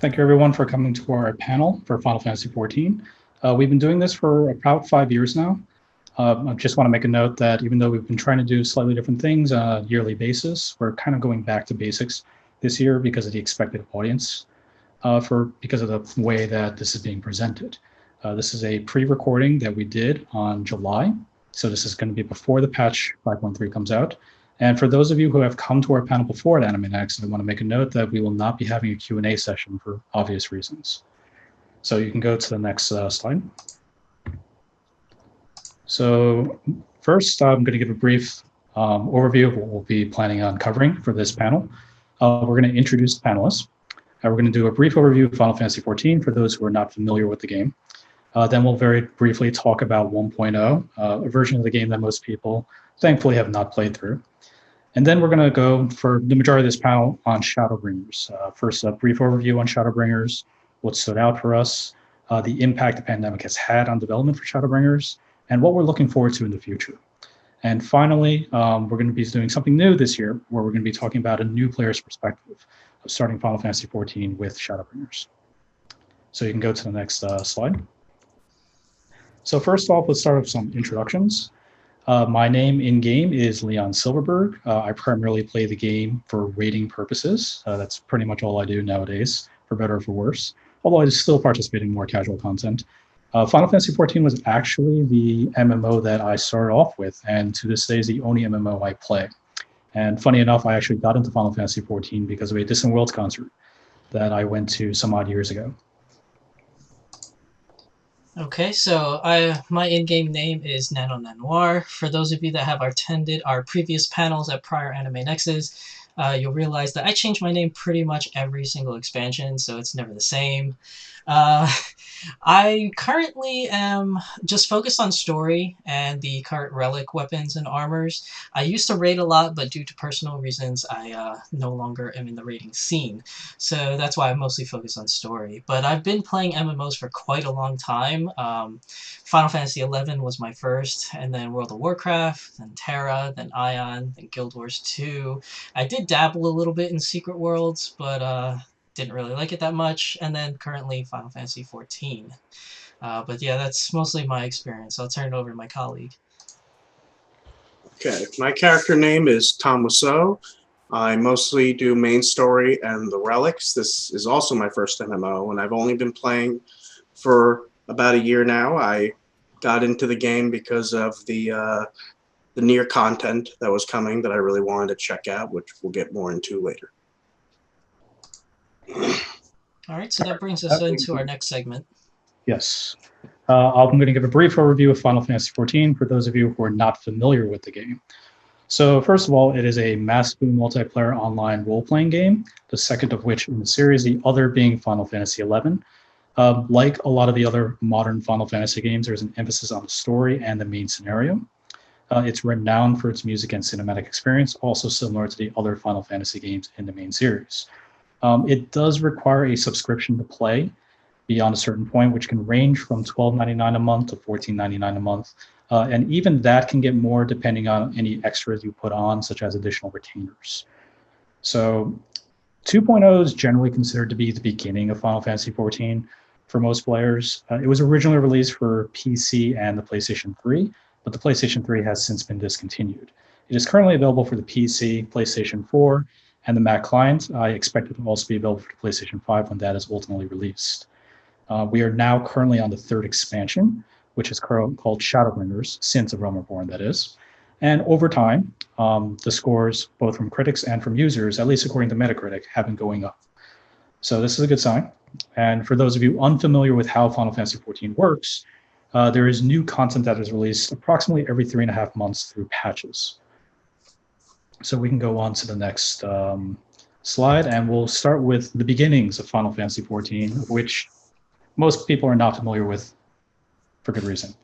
Thank you everyone for coming to our panel for Final Fantasy XIV. We've been doing this for about 5 years now. I just want to make a note that even though we've been trying to do slightly different things on a yearly basis, we're kind of going back to basics this year because of the expected audience, because of the way that this is being presented. This is a pre-recording that we did on July. So this is going to be before the patch 5.3 comes out. And for those of you who have come to our panel before at AnimeNext, I want to make a note that we will not be having a Q&A session for obvious reasons. So you can go to the next slide. So first, I'm going to give a brief overview of what we'll be planning on covering for this panel. We're going to introduce the panelists. We're going to do a brief overview of Final Fantasy XIV for those who are not familiar with the game. Then we'll very briefly talk about 1.0, a version of the game that most people thankfully have not played through. And then we're going to go for the majority of this panel on Shadowbringers. First, a brief overview on Shadowbringers, what stood out for us, the impact the pandemic has had on development for Shadowbringers, and what we're looking forward to in the future. And finally, we're going to be doing something new this year, where we're going to be talking about a new player's perspective of starting Final Fantasy XIV with Shadowbringers. So you can go to the next slide. So first off, let's start with some introductions. My name in-game is Leon Silverberg. I primarily play the game for rating purposes. That's pretty much all I do nowadays, for better or for worse, although I still participate in more casual content. Final Fantasy XIV was actually the MMO that I started off with, and to this day is the only MMO I play. And funny enough, I actually got into Final Fantasy XIV because of a Distant Worlds concert that I went to some odd years ago. Okay, so my in-game name is Nano Nanoir. For those of you that have attended our previous panels at prior AnimeNexts, you'll realize that I change my name pretty much every single expansion, so it's never the same. I currently am just focused on story and the current relic weapons and armors. I used to raid a lot, but due to personal reasons, I no longer am in the raiding scene. So that's why I'm mostly focused on story. But I've been playing MMOs for quite a long time. Final Fantasy XI was my first, and then World of Warcraft, then Terra, then Ion, then Guild Wars 2. I did dabble a little bit in Secret Worlds, but didn't really like it that much, and then currently Final Fantasy XIV. But yeah, that's mostly my experience. I'll turn it over to my colleague. Okay, my character name is Tom Wiseau. I mostly do main story and the relics. This is also my first MMO, and I've only been playing for about a year now. I got into the game because of the near content that was coming that I really wanted to check out, which we'll get more into later. All right, so that brings us into our next segment. Yes. I'm going to give a brief overview of Final Fantasy XIV for those of you who are not familiar with the game. So first of all, it is a massively multiplayer online role-playing game, the second of which in the series, the other being Final Fantasy XI. Like a lot of the other modern Final Fantasy games, there's an emphasis on the story and the main scenario. It's renowned for its music and cinematic experience, also similar to the other Final Fantasy games in the main series. It does require a subscription to play beyond a certain point, which can range from $12.99 a month to $14.99 a month. And even that can get more depending on any extras you put on, such as additional retainers. So 2.0 is generally considered to be the beginning of Final Fantasy XIV for most players. It was originally released for PC and the PlayStation 3, but the PlayStation 3 has since been discontinued. It is currently available for the PC, PlayStation 4, and the Mac client. I expect it to also be available for the PlayStation 5 when that is ultimately released. We are now currently on the third expansion, which is called Shadowbringers, Sins of Realm Reborn, that is. And over time, the scores, both from critics and from users, at least according to Metacritic, have been going up. So this is a good sign. And for those of you unfamiliar with how Final Fantasy XIV works, there is new content that is released approximately every 3.5 months through patches. So we can go on to the next slide, and we'll start with the beginnings of Final Fantasy XIV, which most people are not familiar with for good reason.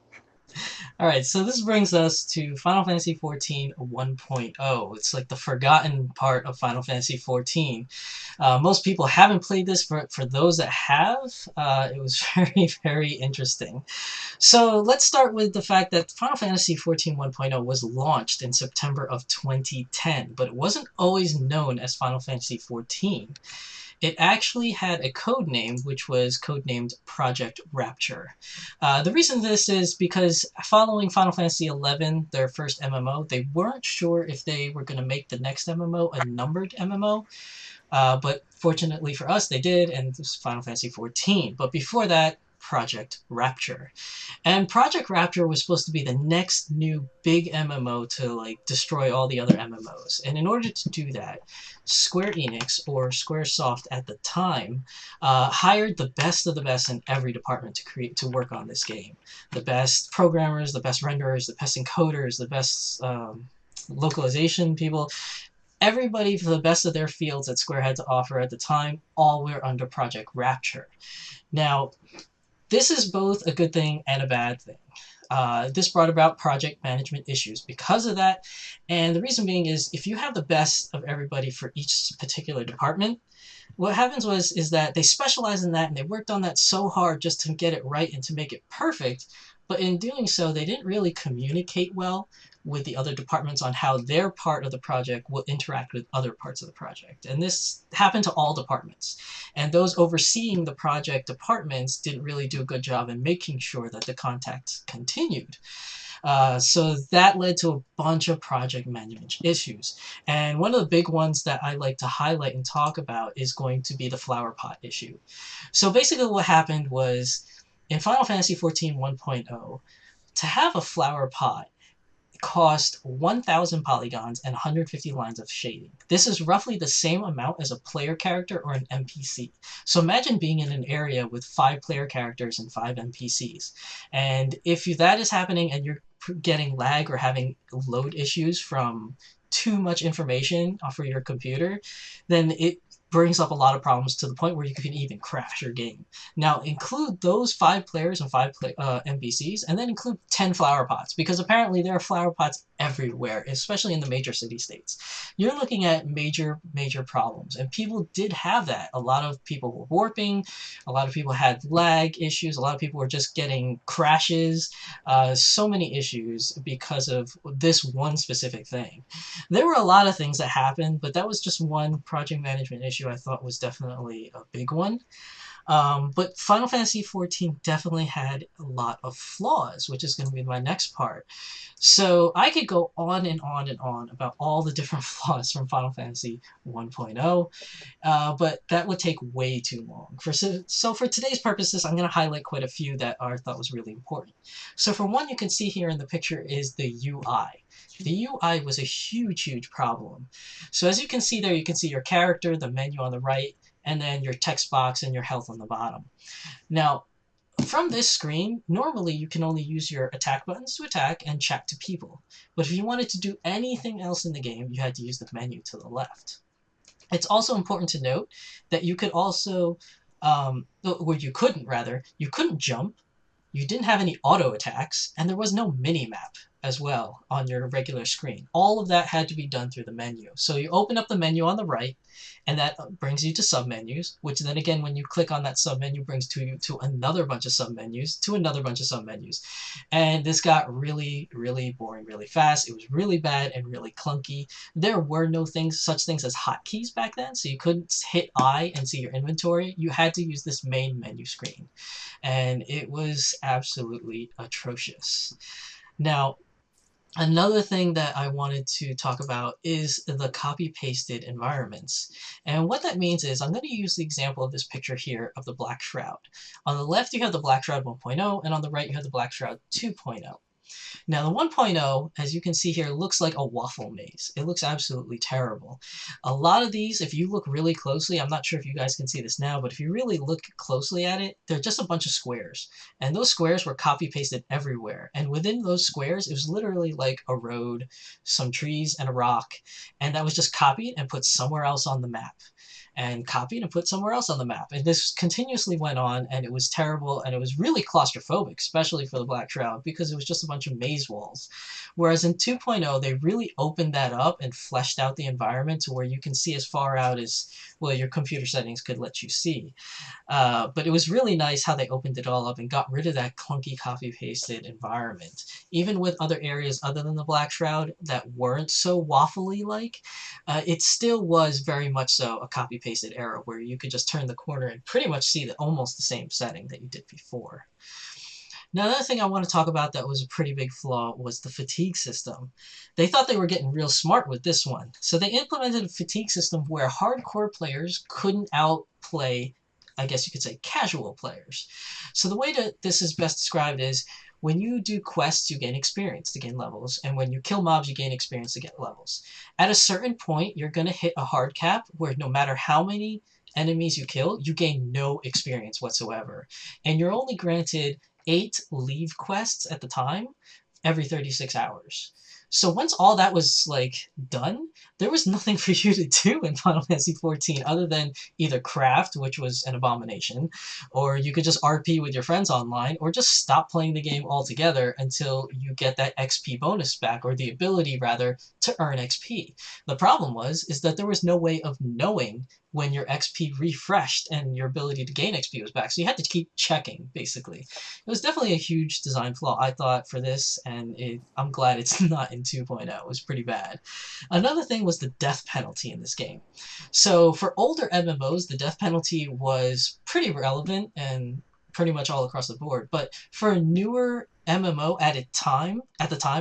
All right, so this brings us to Final Fantasy XIV 1.0. It's like the forgotten part of Final Fantasy XIV. Most people haven't played this. For those that have, it was very, very interesting. So let's start with the fact that Final Fantasy XIV 1.0 was launched in September of 2010, but it wasn't always known as Final Fantasy XIV. it actually had a code name, which was codenamed Project Rapture. The reason this is because following Final Fantasy XI, their first MMO, they weren't sure if they were going to make the next MMO a numbered MMO, but fortunately for us, they did, and it was Final Fantasy XIV. But before that, Project Rapture. And Project Rapture was supposed to be the next new big MMO to like destroy all the other MMOs. And in order to do that, Square Enix, or Squaresoft at the time, hired the best of the best in every department to work on this game. The best programmers, the best renderers, the best encoders, the best localization people. Everybody for the best of their fields that Square had to offer at the time, all were under Project Rapture. Now, this is both a good thing and a bad thing. This brought about project management issues because of that. And the reason being is if you have the best of everybody for each particular department, what happens is that they specialized in that and they worked on that so hard just to get it right and to make it perfect. But in doing so, they didn't really communicate well with the other departments on how their part of the project will interact with other parts of the project. And this happened to all departments. And those overseeing the project departments didn't really do a good job in making sure that the contact continued. So that led to a bunch of project management issues. And one of the big ones that I like to highlight and talk about is going to be the flower pot issue. So basically what happened was in Final Fantasy XIV 1.0, to have a flower pot cost 1,000 polygons and 150 lines of shading. This is roughly the same amount as a player character or an NPC. So imagine being in an area with 5 player characters and 5 NPCs. And if that is happening and you're getting lag or having load issues from too much information for your computer, then it brings up a lot of problems to the point where you can even crash your game. Now, include those 5 players and 5 NPCs, and then include 10 flower pots, because apparently there are flower pots everywhere, especially in the major city-states. You're looking at major, major problems, and people did have that. A lot of people were warping, a lot of people had lag issues, a lot of people were just getting crashes, so many issues because of this one specific thing. There were a lot of things that happened, but that was just one project management issue I thought was definitely a big one. But Final Fantasy XIV definitely had a lot of flaws, which is going to be my next part. So I could go on and on and on about all the different flaws from Final Fantasy 1.0, but that would take way too long. So for today's purposes, I'm going to highlight quite a few that I thought was really important. So for one, you can see here in the picture is the UI. The UI was a huge, huge problem. So as you can see there, you can see your character, the menu on the right, and then your text box and your health on the bottom. Now, from this screen, normally you can only use your attack buttons to attack and chat to people. But if you wanted to do anything else in the game, you had to use the menu to the left. It's also important to note that you could also, you couldn't jump, you didn't have any auto attacks, and there was no mini-map as well on your regular screen. All of that had to be done through the menu. So you open up the menu on the right, and that brings you to submenus, which then again, when you click on that submenu, brings you to another bunch of submenus, to another bunch of submenus. And this got really, really boring really fast. It was really bad and really clunky. There were no such things as hotkeys back then, so you couldn't hit I and see your inventory. You had to use this main menu screen. And it was absolutely atrocious. Now, another thing that I wanted to talk about is the copy-pasted environments. And what that means is I'm going to use the example of this picture here of the Black Shroud. On the left, you have the Black Shroud 1.0, and on the right, you have the Black Shroud 2.0. Now, the 1.0, as you can see here, looks like a waffle maze. It looks absolutely terrible. A lot of these, if you look really closely, I'm not sure if you guys can see this now, but if you really look closely at it, they're just a bunch of squares. And those squares were copy-pasted everywhere. And within those squares, it was literally like a road, some trees, and a rock. And that was just copied and put somewhere else on the map. And copied and put somewhere else on the map. And this continuously went on, and it was terrible, and it was really claustrophobic, especially for the Black Shroud, because it was just a bunch of maze walls. Whereas in 2.0, they really opened that up and fleshed out the environment to where you can see as far out as well, your computer settings could let you see. But it was really nice how they opened it all up and got rid of that clunky copy-pasted environment. Even with other areas other than the Black Shroud that weren't so waffly-like, it still was very much so a copy-pasted era where you could just turn the corner and pretty much see almost the same setting that you did before. Now, another thing I want to talk about that was a pretty big flaw was the fatigue system. They thought they were getting real smart with this one. So they implemented a fatigue system where hardcore players couldn't outplay, I guess you could say, casual players. So the way that this is best described is when you do quests, you gain experience to gain levels, and when you kill mobs, you gain experience to get levels. At a certain point, you're going to hit a hard cap where no matter how many enemies you kill, you gain no experience whatsoever. And you're only granted 8 leave quests at the time every 36 hours. So once all that was like done, there was nothing for you to do in Final Fantasy XIV other than either craft, which was an abomination, or you could just RP with your friends online, or just stop playing the game altogether until you get that XP bonus back, or the ability rather to earn XP. The problem is that there was no way of knowing when your XP refreshed and your ability to gain XP was back. So you had to keep checking, basically. It was definitely a huge design flaw, I thought, for this, and I'm glad it's not in 2.0. It was pretty bad. Another thing was the death penalty in this game. So for older MMOs, the death penalty was pretty relevant and pretty much all across the board. But for a newer MMO at the time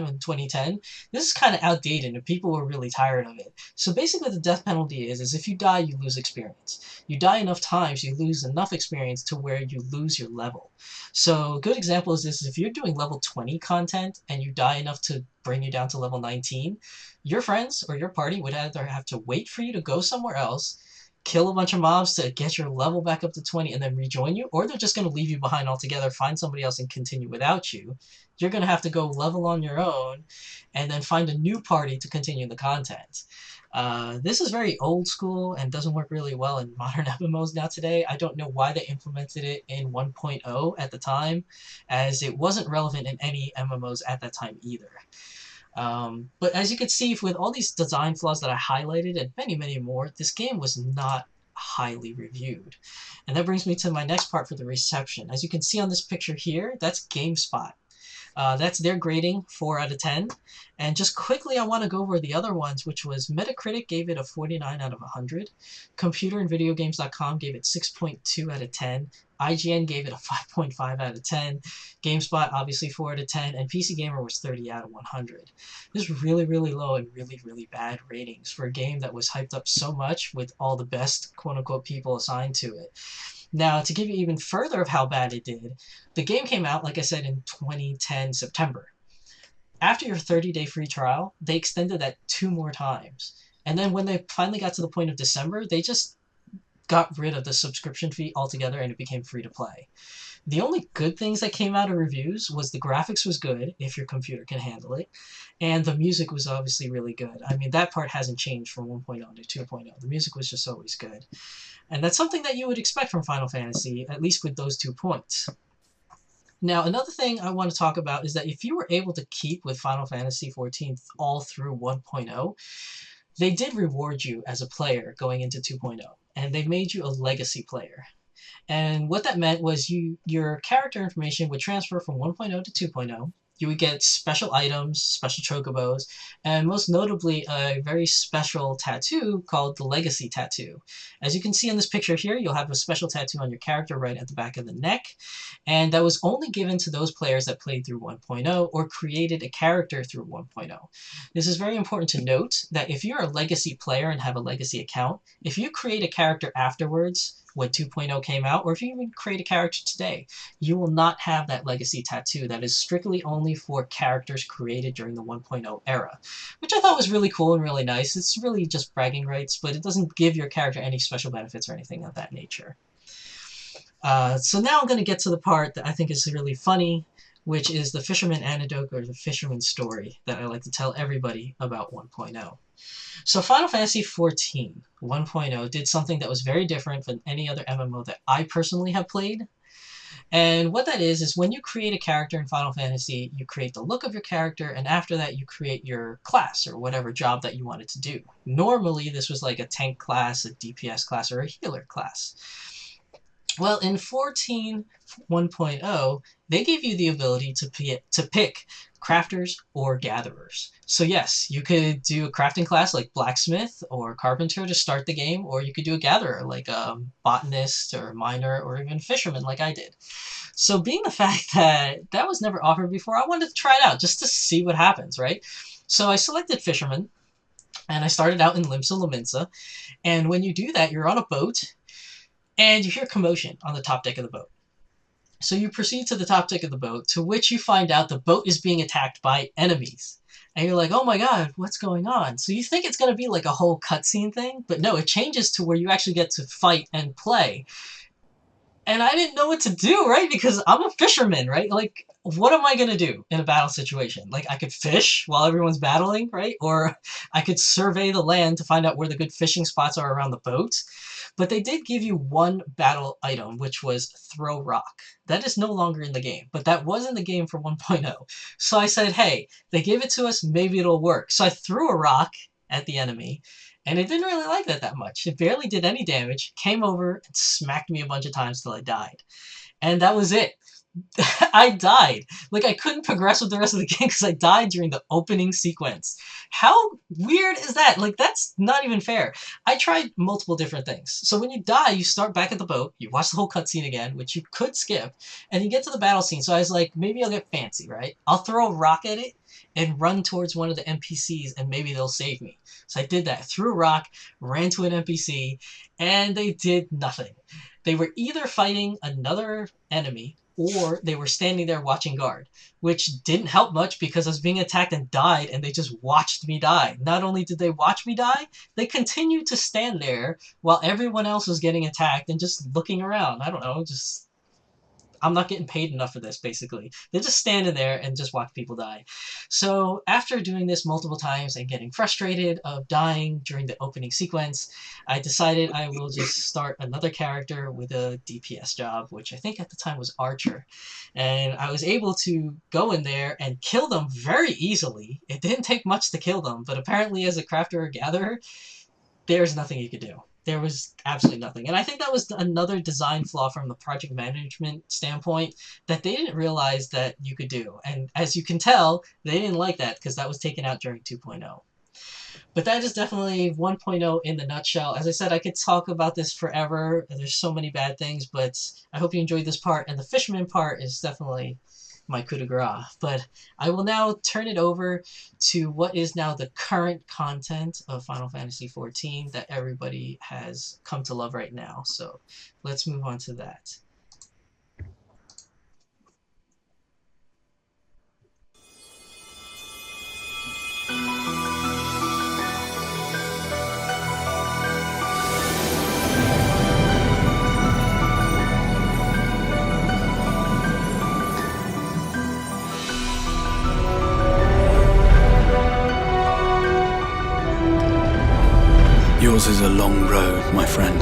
in 2010, this is kind of outdated and people were really tired of it. So basically the death penalty is if you die, you lose experience. You die enough times, you lose enough experience to where you lose your level. So a good example is this: if you're doing level 20 content and you die enough to bring you down to level 19, your friends or your party would either have to wait for you to go somewhere else, kill a bunch of mobs to get your level back up to 20 and then rejoin you, or they're just going to leave you behind altogether, find somebody else and continue without you. You're going to have to go level on your own and then find a new party to continue the content. This is very old school and doesn't work really well in modern MMOs now today. I don't know why they implemented it in 1.0 at the time, as it wasn't relevant in any MMOs at that time either. But as you can see, with all these design flaws that I highlighted and many, many more, this game was not highly reviewed. And that brings me to my next part for the reception. As you can see on this picture here, that's GameSpot. That's their grading, 4 out of 10. And just quickly, I want to go over the other ones, which was Metacritic gave it a 49 out of 100. ComputerAndVideoGames.com gave it 6.2 out of 10. IGN gave it a 5.5 out of 10. GameSpot, obviously 4 out of 10. And PC Gamer was 30 out of 100. This is really, really low and really, really bad ratings for a game that was hyped up so much with all the best quote-unquote people assigned to it. Now, to give you even further of how bad it did, the game came out, like I said, in 2010 September. After your 30-day free trial, they extended that 2 more times. And then when they finally got to the point of December, they just got rid of the subscription fee altogether and it became free to play. The only good things that came out of reviews was the graphics was good, if your computer can handle it, and the music was obviously really good. I mean, that part hasn't changed from 1.0 to 2.0. The music was just always good. And that's something that you would expect from Final Fantasy, at least with those 2 points. Now, another thing I want to talk about is that if you were able to keep with Final Fantasy XIV all through 1.0, they did reward you as a player going into 2.0, and they made you a legacy player. And what that meant was your character information would transfer from 1.0 to 2.0. You would get special items, special chocobos, and most notably a very special tattoo called the Legacy Tattoo. As you can see in this picture here, you'll have a special tattoo on your character right at the back of the neck, and that was only given to those players that played through 1.0 or created a character through 1.0. This is very important to note that if you're a legacy player and have a legacy account, if you create a character afterwards, when 2.0 came out, or if you even create a character today, you will not have that legacy tattoo. That is strictly only for characters created during the 1.0 era, which I thought was really cool and really nice. It's really just bragging rights, but it doesn't give your character any special benefits or anything of that nature. So now I'm going to get to the part that I think is really funny, which is the fisherman anecdote or the fisherman story that I like to tell everybody about 1.0. So Final Fantasy XIV 1.0 did something that was very different from any other MMO that I personally have played. And what that is when you create a character in Final Fantasy, you create the look of your character, and after that you create your class or whatever job that you wanted to do. Normally this was like a tank class, a DPS class, or a healer class. Well, in 14 1.0, they gave you the ability to pick crafters or gatherers. So yes, you could do a crafting class like blacksmith or carpenter to start the game, or you could do a gatherer like a botanist or miner or even fisherman like I did. So being the fact that that was never offered before, I wanted to try it out just to see what happens, right? So I selected fisherman, and I started out in Limsa Lominsa, and when you do that, you're on a boat, and you hear commotion on the top deck of the boat. So you proceed to the top deck of the boat, to which you find out the boat is being attacked by enemies. And you're like, oh my god, what's going on? So you think it's going to be like a whole cutscene thing, but no, it changes to where you actually get to fight and play. And I didn't know what to do, right? Because I'm a fisherman, right? Like, what am I going to do in a battle situation? Like, I could fish while everyone's battling, right? Or I could survey the land to find out where the good fishing spots are around the boat. But they did give you one battle item, which was throw rock. That is no longer in the game, but that was in the game for 1.0. So I said, hey, they gave it to us, maybe it'll work. So I threw a rock at the enemy, and it didn't really like that much. It barely did any damage, came over and smacked me a bunch of times till I died. And that was it. I died. Like, I couldn't progress with the rest of the game because I died during the opening sequence. How weird is that? Like, that's not even fair. I tried multiple different things. So when you die, you start back at the boat, you watch the whole cutscene again, which you could skip, and you get to the battle scene. So I was like, maybe I'll get fancy, right? I'll throw a rock at it and run towards one of the NPCs, and maybe they'll save me. So I did that. Threw a rock, ran to an NPC, and they did nothing. They were either fighting another enemy, or they were standing there watching guard, which didn't help much because I was being attacked and died, and they just watched me die. Not only did they watch me die, they continued to stand there while everyone else was getting attacked and just looking around. I don't know, just... I'm not getting paid enough for this, basically. They're just standing there and just watch people die. So after doing this multiple times and getting frustrated of dying during the opening sequence, I decided I will just start another character with a DPS job, which I think at the time was Archer. And I was able to go in there and kill them very easily. It didn't take much to kill them, but apparently as a crafter or gatherer, there's nothing you could do. There was absolutely nothing. And I think that was another design flaw from the project management standpoint that they didn't realize that you could do. And as you can tell, they didn't like that because that was taken out during 2.0. But that is definitely 1.0 in the nutshell. As I said, I could talk about this forever. There's so many bad things, but I hope you enjoyed this part. And the fisherman part is definitely my coup de grace. But I will now turn it over to what is now the current content of Final Fantasy XIV that everybody has come to love right now. So let's move on to that. Yours is a long road, my friend.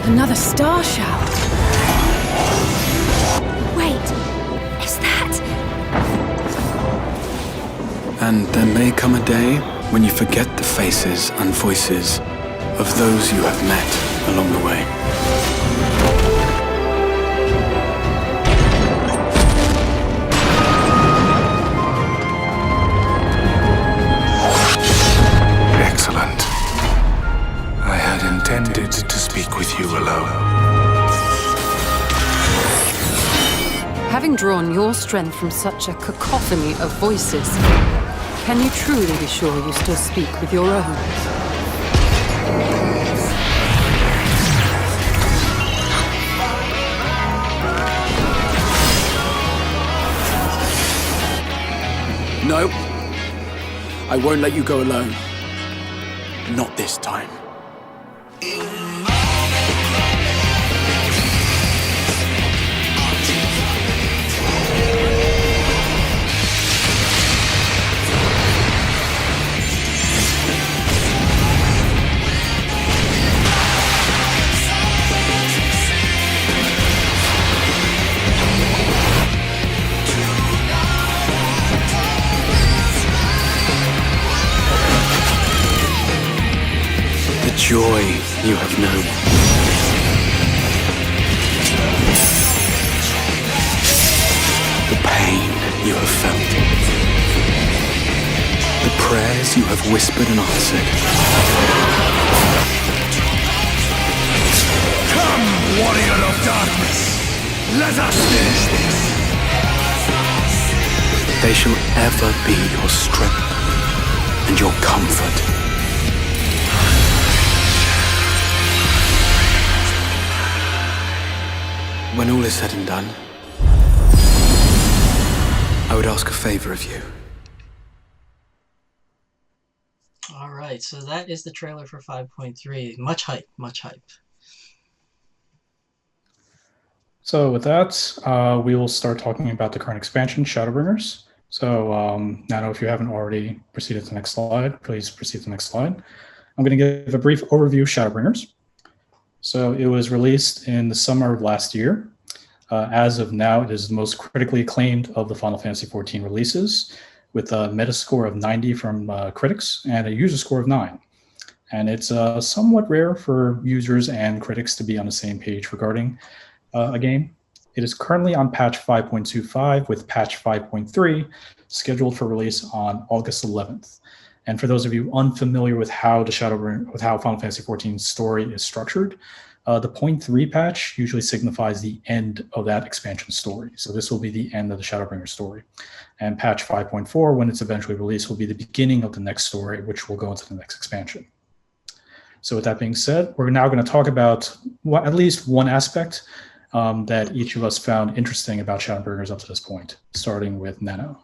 Another star shower. Wait, is that... And there may come a day when you forget the faces and voices of those you have met along the way. Excellent. I had intended to speak with you alone. Having drawn your strength from such a cacophony of voices, can you truly be sure you still speak with your own? No. I won't let you go alone. Not this time. joy you have known. The pain you have felt. The prayers you have whispered and answered. Come, warrior of darkness! Let us finish this! They shall ever be your strength and your comfort. When all is said and done, I would ask a favor of you. All right, so that is the trailer for 5.3. Much hype, much hype. So with that, we will start talking about the current expansion, Shadowbringers. So Nano, if you haven't already proceeded to the next slide, please proceed to the next slide. I'm going to give a brief overview of Shadowbringers. So it was released in the summer of last year. As of now, it is the most critically acclaimed of the Final Fantasy XIV releases, with a Metascore of 90 from critics and a user score of 9. And it's somewhat rare for users and critics to be on the same page regarding a game. It is currently on patch 5.25 with patch 5.3 scheduled for release on August 11th. And for those of you unfamiliar with how Final Fantasy XIV's story is structured, the 0.3 patch usually signifies the end of that expansion story. So this will be the end of the Shadowbringer story. And patch 5.4, when it's eventually released, will be the beginning of the next story, which will go into the next expansion. So with that being said, we're now going to talk about at least one aspect that each of us found interesting about Shadowbringers up to this point, starting with Nano.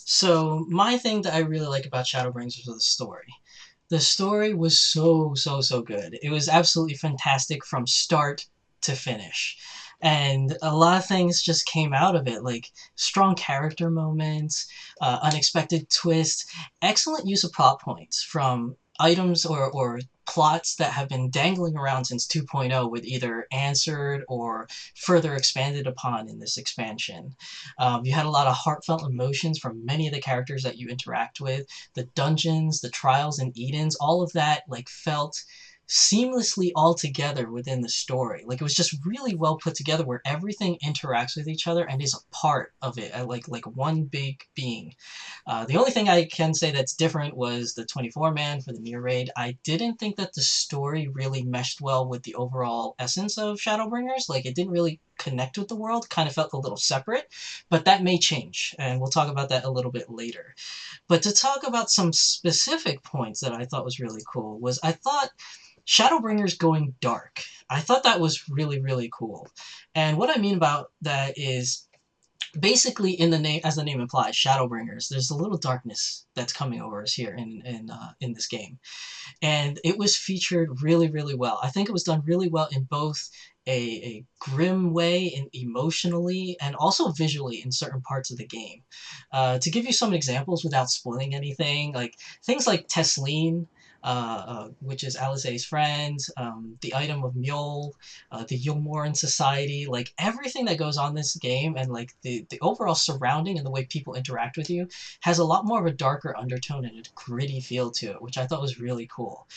So my thing that I really like about Shadowbringers was the story. The story was so good. It was absolutely fantastic from start to finish. And a lot of things just came out of it, like strong character moments, unexpected twists, excellent use of plot points from items or plots that have been dangling around since 2.0 with either answered or further expanded upon in this expansion. You had a lot of heartfelt emotions from many of the characters that you interact with. The dungeons, the trials and Edens, all of that like felt seamlessly all together within the story. Like it was just really well put together where everything interacts with each other and is a part of it, like one big being. The only thing I can say that's different was the 24-man for the Near Raid. I didn't think that the story really meshed well with the overall essence of Shadowbringers. Like it didn't really connect with the world, kind of felt a little separate, but that may change, and we'll talk about that a little bit later. But to talk about some specific points that I thought was really cool was I thought Shadowbringers going dark. I thought that was really cool. And what I mean about that is basically in the name, as the name implies, Shadowbringers, there's a little darkness that's coming over us here in this game. And it was featured really well. I think it was done really well in both a grim way and emotionally and also visually in certain parts of the game. To give you some examples without spoiling anything, like things like Tesleen, which is Alizé's friend, the item of Mule, the Yulmoran Society, like everything that goes on in this game and like the overall surrounding and the way people interact with you has a lot more of a darker undertone and a gritty feel to it, which I thought was really cool.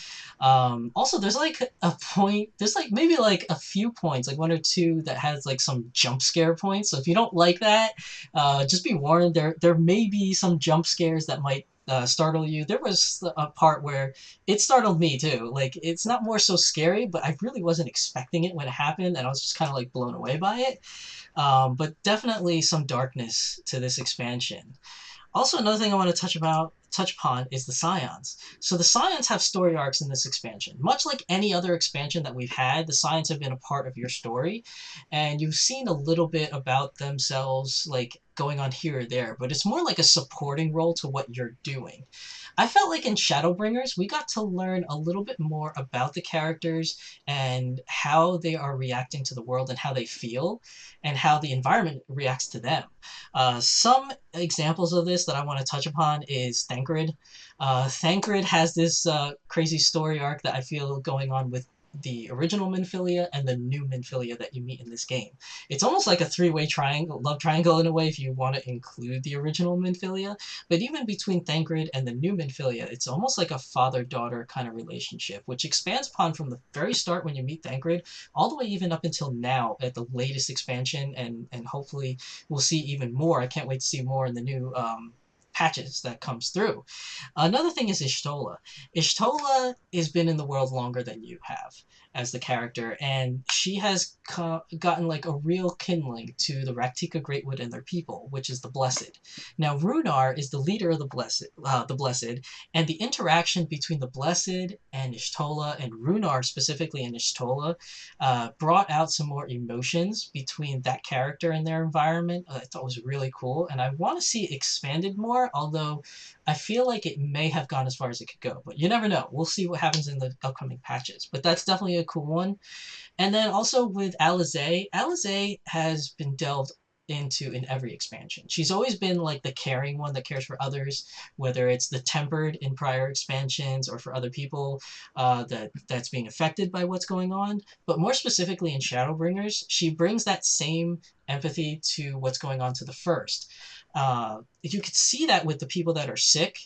Also, there's like a point, there's like maybe like a few points, like one or two that has like some jump scare points. So if you don't like that, just be warned, there may be some jump scares that might startle you. There was a part where it startled me too. Like it's not more so scary, but I really wasn't expecting it when it happened, and I was just kind of like blown away by it. But definitely some darkness to this expansion. Also, another thing I want to touch upon is the Scions. So the Scions have story arcs in this expansion. Much like any other expansion that we've had, the Scions have been a part of your story, and you've seen a little bit about themselves, like going on here or there, but it's more like a supporting role to what you're doing. I felt like in Shadowbringers, we got to learn a little bit more about the characters and how they are reacting to the world and how they feel and how the environment reacts to them. Some examples of this that I want to touch upon is Thancred. Thancred has this crazy story arc that I feel going on with the original Minfilia and the new Minfilia that you meet in this game. It's almost like a three-way triangle, love triangle in a way if you want to include the original Minfilia. But even between Thancred and the new Minfilia, it's almost like a father-daughter kind of relationship, which expands upon from the very start when you meet Thancred, all the way even up until now at the latest expansion, and hopefully we'll see even more. I can't wait to see more in the new patches that comes through. Another thing is Ishtola. Ishtola has been in the world longer than you have as the character, and she has gotten like a real kindling to the Raktika Greatwood and their people, which is the Blessed. Now, Runar is the leader of the Blessed, and the interaction between the Blessed and Ishtola, and Runar specifically and Ishtola, brought out some more emotions between that character and their environment. I thought was really cool, and I want to see it expanded more, although I feel like it may have gone as far as it could go, but you never know. We'll see what happens in the upcoming patches, but that's definitely a cool one. And then also with Alisaie, Alisaie has been delved into in every expansion. She's always been like the caring one that cares for others, whether it's the tempered in prior expansions or for other people that's being affected by what's going on. But more specifically in Shadowbringers, she brings that same empathy to what's going on to the first. You could see that with the people that are sick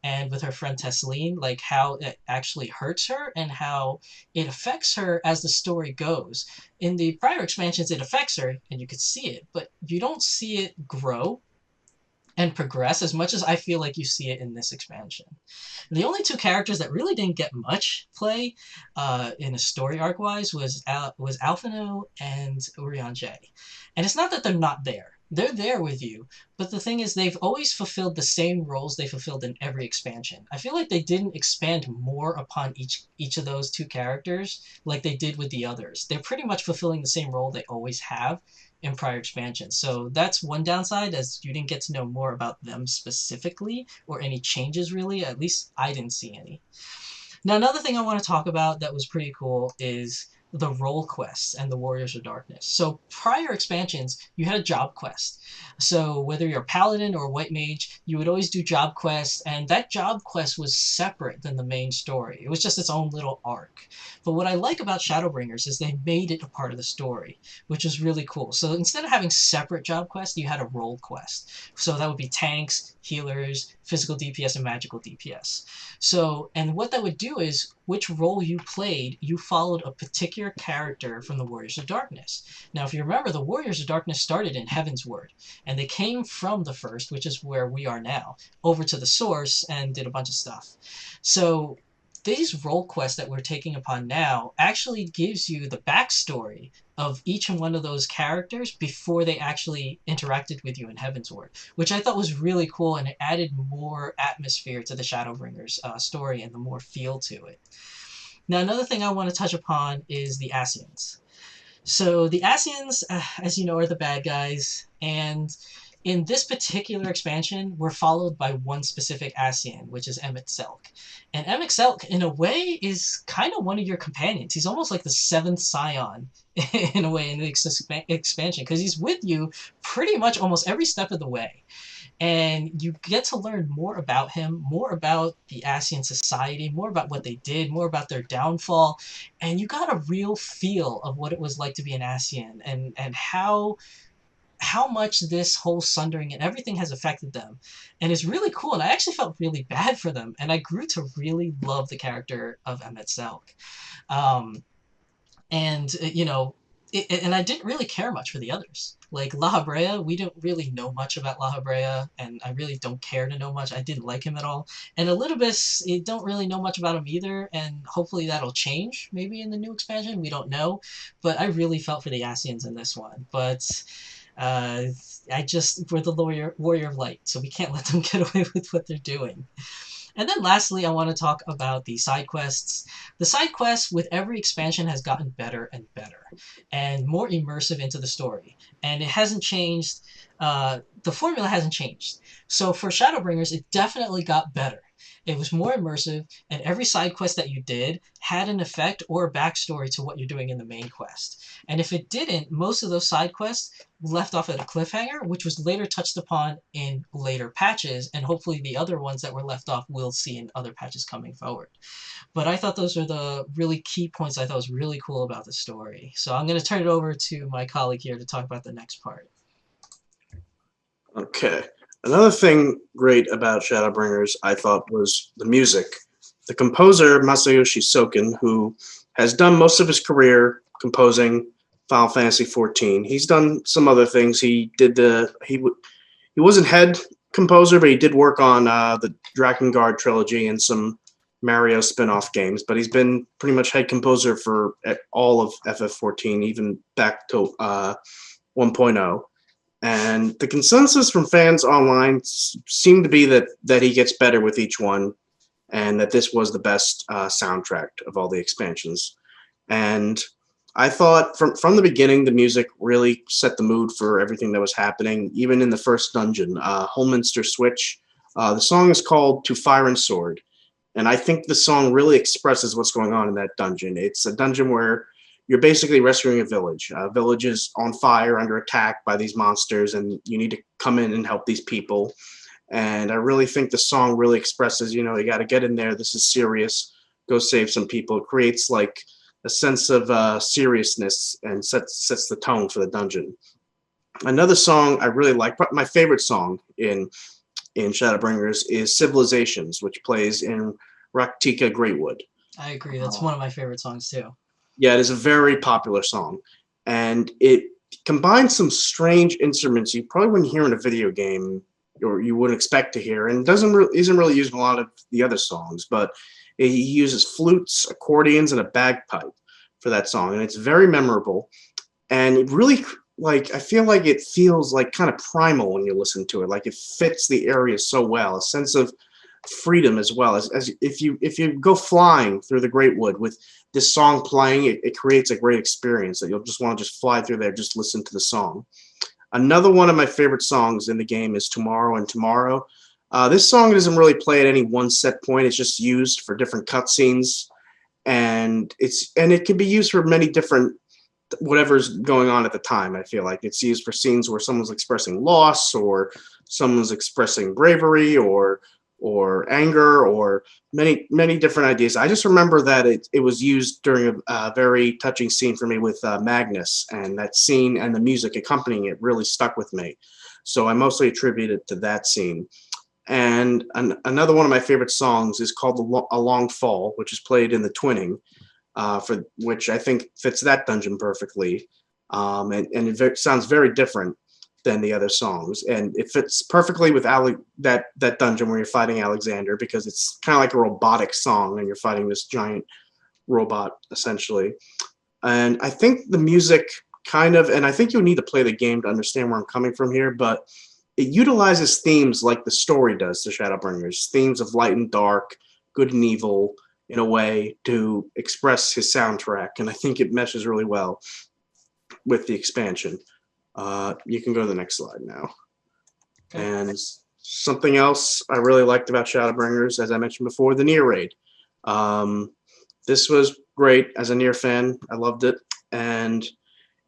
and with her friend Tesseline, like how it actually hurts her and how it affects her as the story goes. In the prior expansions, it affects her and you could see it, but you don't see it grow and progress as much as I feel like you see it in this expansion. The only two characters that really didn't get much play in a story arc wise was Alphino and Urianger. And it's not that they're not there. They're there with you, but the thing is they've always fulfilled the same roles they fulfilled in every expansion. I feel like they didn't expand more upon each of those two characters like they did with the others. They're pretty much fulfilling the same role they always have in prior expansions. So that's one downside, as you didn't get to know more about them specifically or any changes really. At least I didn't see any. Now, another thing I want to talk about that was pretty cool is the role quests and the Warriors of Darkness. So prior expansions, you had a job quest. So whether you're a paladin or a white mage, you would always do job quests, and that job quest was separate than the main story. It was just its own little arc. But what I like about Shadowbringers is they made it a part of the story, which is really cool. So instead of having separate job quests, you had a role quest. So that would be tanks, healers, physical DPS, and magical DPS. So, and what that would do is, which role you played, you followed a particular character from the Warriors of Darkness. Now, if you remember, the Warriors of Darkness started in Heavensward, and they came from the first, which is where we are now, over to the source and did a bunch of stuff. So these role quests that we're taking upon now actually gives you the backstory of each and one of those characters before they actually interacted with you in Heavensward, which I thought was really cool, and it added more atmosphere to the Shadowbringers story and the more feel to it. Now, another thing I want to touch upon is the Ascians. So the Ascians, as you know, are the bad guys, and in this particular expansion, we're followed by one specific Ascian, which is Emet-Selch. And Emet-Selch, in a way, is kind of one of your companions. He's almost like the seventh scion, in a way, in the expansion, because he's with you pretty much almost every step of the way. And you get to learn more about him, more about the Ascian society, more about what they did, more about their downfall, and you got a real feel of what it was like to be an Ascian, and how much this whole sundering and everything has affected them. And it's really cool, and I actually felt really bad for them, and I grew to really love the character of Emet-Selch. And I didn't really care much for the others. Like La Habrea, we don't really know much about La Habrea, and I really don't care to know much. I didn't like him at all. And Elidibus, you don't really know much about him either, and hopefully that'll change maybe in the new expansion. We don't know. But I really felt for the Ascians in this one. But we're the Warrior of Light, so we can't let them get away with what they're doing. And then lastly, I want to talk about the side quests. The side quests with every expansion has gotten better and better and more immersive into the story. And it hasn't changed, the formula hasn't changed. So for Shadowbringers, it definitely got better. It was more immersive, and every side quest that you did had an effect or a backstory to what you're doing in the main quest. And if it didn't, most of those side quests left off at a cliffhanger, which was later touched upon in later patches, and hopefully the other ones that were left off we'll see in other patches coming forward. But I thought those were the really key points I thought was really cool about the story. So I'm going to turn it over to my colleague here to talk about the next part. Okay. Another thing great about Shadowbringers, I thought, was the music. The composer, Masayoshi Soken, who has done most of his career composing Final Fantasy XIV. He's done some other things. He wasn't head composer, but he did work on the Drakengard trilogy and some Mario spin-off games. But he's been pretty much head composer for all of FF14, even back to 1.0. And the consensus from fans online seemed to be that he gets better with each one, and that this was the best soundtrack of all the expansions. And I thought from the beginning, the music really set the mood for everything that was happening, even in the first dungeon, Holminster Switch. The song is called To Fire and Sword, and I think the song really expresses what's going on in that dungeon. It's a dungeon where you're basically rescuing a village. A village is on fire, under attack by these monsters, and you need to come in and help these people. And I really think the song really expresses, you got to get in there. This is serious. Go save some people. It creates like a sense of seriousness and sets the tone for the dungeon. Another song I really like, my favorite song in Shadowbringers, is Civilizations, which plays in Raktika Greatwood. I agree. That's one of my favorite songs too. Yeah, it is a very popular song, and it combines some strange instruments you probably wouldn't hear in a video game, or you wouldn't expect to hear, and isn't really used in a lot of the other songs. But he uses flutes, accordions, and a bagpipe for that song, and it's very memorable. And it really, I feel like it feels like kind of primal when you listen to it. Like it fits the area so well, a sense of freedom as well. As if you go flying through the Great Wood with this song playing, it creates a great experience that you'll just want to just fly through there, just listen to the song. Another one of my favorite songs in the game is Tomorrow and Tomorrow. This song doesn't really play at any one set point. It's just used for different cutscenes, and it can be used for many different whatever's going on at the time. I feel like it's used for scenes where someone's expressing loss, or someone's expressing bravery, or anger, or many different ideas. I just remember that it was used during a very touching scene for me with Magnus, and that scene and the music accompanying it really stuck with me. So I mostly attribute it to that scene. And another one of my favorite songs is called A Long Fall, which is played in the Twinning, for which I think fits that dungeon perfectly. And it sounds very different than the other songs, and it fits perfectly with that dungeon where you're fighting Alexander, because it's kind of like a robotic song and you're fighting this giant robot essentially. And I think the music and I think you'll need to play the game to understand where I'm coming from here, but it utilizes themes like the story does to Shadowbringers, themes of light and dark, good and evil, in a way to express his soundtrack, and I think it meshes really well with the expansion. You can go to the next slide now. Okay. And something else I really liked about Shadowbringers, as I mentioned before, the Nier raid. This was great as a Nier fan. I loved it. And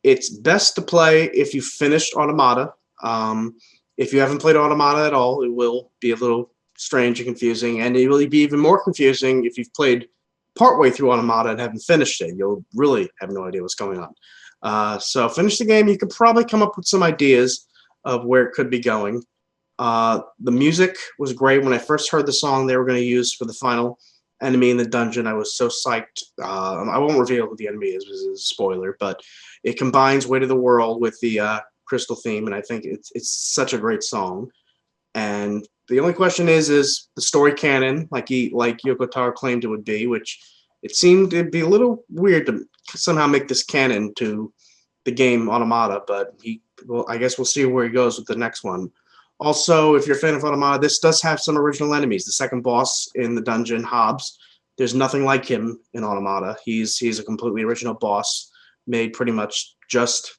it's best to play if you finished Automata. If you haven't played Automata at all, it will be a little strange and confusing. And it will be even more confusing if you've played partway through Automata and haven't finished it. You'll really have no idea what's going on. So finish the game. You could probably come up with some ideas of where it could be going. The music was great. When I first heard the song they were going to use for the final enemy in the dungeon, I was so psyched. I won't reveal who the enemy is, this is a spoiler, but it combines Weight of the World with the Crystal theme, and I think it's such a great song. And the only question is the story canon, like Yoko Taro claimed it would be, which it seemed to be a little weird to somehow make this canon to the game Automata, but I guess we'll see where he goes with the next one. Also, if you're a fan of Automata, this does have some original enemies. The second boss in the dungeon, Hobbs, there's nothing like him in Automata. He's a completely original boss made pretty much just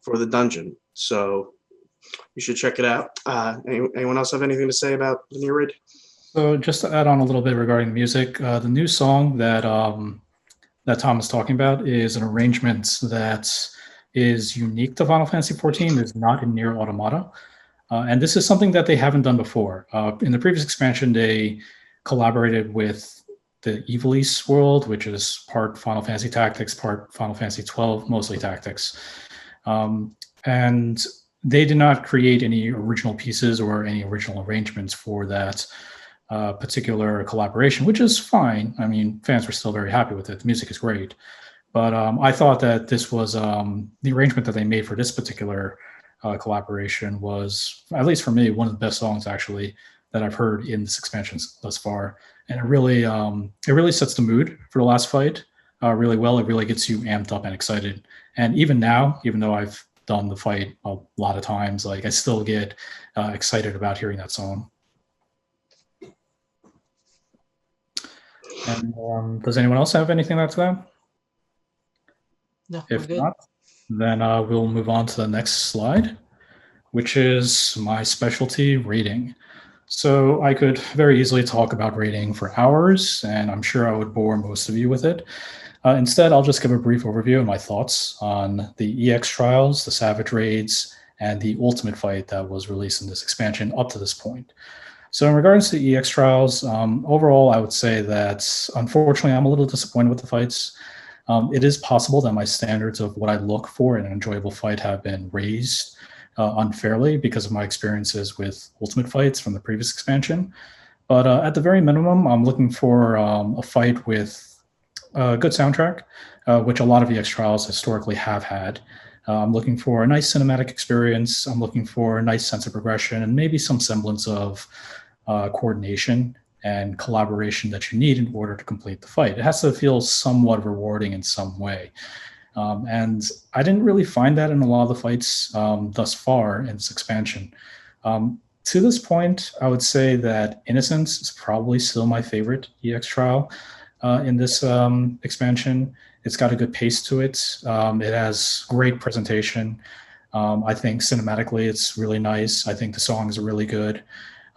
for the dungeon. So you should check it out. Anyone else have anything to say about the Nier raid? So just to add on a little bit regarding the music, the new song that that Tom is talking about is an arrangement that is unique to Final Fantasy XIV. It's not in Nier Automata. And this is something that they haven't done before. In the previous expansion, they collaborated with the Evil East world, which is part Final Fantasy Tactics, part Final Fantasy XII, mostly Tactics. And they did not create any original pieces or any original arrangements for that particular collaboration, which is fine. I mean, fans were still very happy with it. The music is great. But I thought that this was the arrangement that they made for this particular collaboration was, at least for me, one of the best songs actually that I've heard in this expansion thus far. And it really sets the mood for the last fight really well. It really gets you amped up and excited. And even now, even though I've done the fight a lot of times, like I still get excited about hearing that song. And does anyone else have anything to that? No, If we're good. not, then we'll move on to the next slide, which is my specialty, rating. So I could very easily talk about rating for hours, and I'm sure I would bore most of you with it. Instead, I'll just give a brief overview of my thoughts on the EX trials, the Savage raids, and the ultimate fight that was released in this expansion up to this point. So in regards to the EX trials, overall, I would say that unfortunately, I'm a little disappointed with the fights. It is possible that my standards of what I look for in an enjoyable fight have been raised unfairly because of my experiences with ultimate fights from the previous expansion. But at the very minimum, I'm looking for a fight with a good soundtrack, which a lot of EX trials historically have had. I'm looking for a nice cinematic experience. I'm looking for a nice sense of progression and maybe some semblance of coordination and collaboration that you need in order to complete the fight. It has to feel somewhat rewarding in some way. And I didn't really find that in a lot of the fights thus far in this expansion. To this point, I would say that Innocence is probably still my favorite EX trial in this expansion. It's got a good pace to it. It has great presentation. I think cinematically it's really nice. I think the songs are really good.